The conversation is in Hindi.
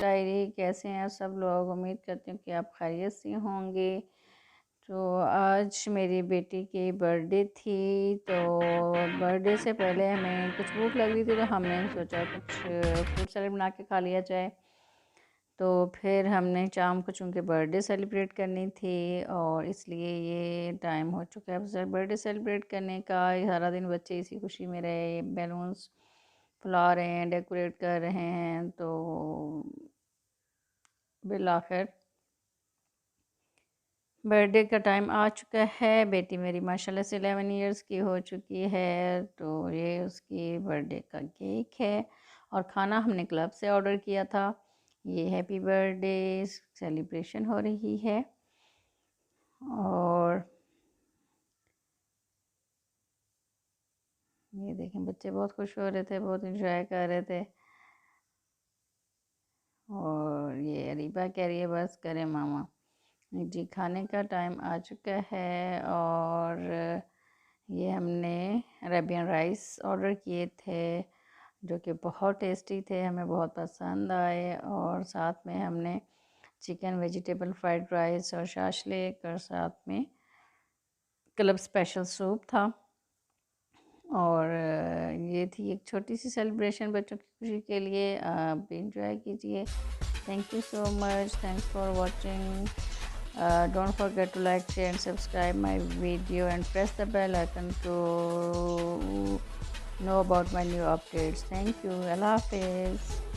डायरी। कैसे हैं सब लोग? उम्मीद करती हूँ कि आप खैरियत से होंगे। तो आज मेरी बेटी की बर्थडे थी, तो बर्थडे से पहले हमें कुछ भूख लग रही थी, तो हमने सोचा कुछ फ्रूट सैलेड बना के खा लिया जाए। तो फिर हमने शाम को चूँकि बर्थडे सेलिब्रेट करनी थी और इसलिए ये टाइम हो चुका है अब बर्थडे सेलिब्रेट करने का। सारा दिन बच्चे इसी खुशी में रहे, बैलून्स फुला रहे हैं, डेकोरेट कर रहे हैं। तो बिल आखिर बर्थडे का टाइम आ चुका है। बेटी मेरी माशाल्लाह से 11 इयर्स की हो चुकी है। तो ये उसकी बर्थडे का केक है और खाना हमने क्लब से ऑर्डर किया था। ये हैप्पी बर्थडे सेलिब्रेशन हो रही है और ये देखें बच्चे बहुत खुश हो रहे थे, बहुत इंजॉय कर रहे थे। और ये अरीबा कह रही है बस करें मामा। जी खाने का टाइम आ चुका है और ये हमने अरेबियन राइस ऑर्डर किए थे जो कि बहुत टेस्टी थे, हमें बहुत पसंद आए। और साथ में हमने चिकन वेजिटेबल फ्राइड राइस और शाशलिक और साथ में क्लब स्पेशल सूप था। और ये थी एक छोटी सी सेलिब्रेशन बच्चों की खुशी के लिए। आप भी इंजॉय कीजिए। Thank you so much, thanks for watching. Don't forget to like, share and subscribe my video and press the bell icon to know about my new updates. Thank you. Allah Hafiz.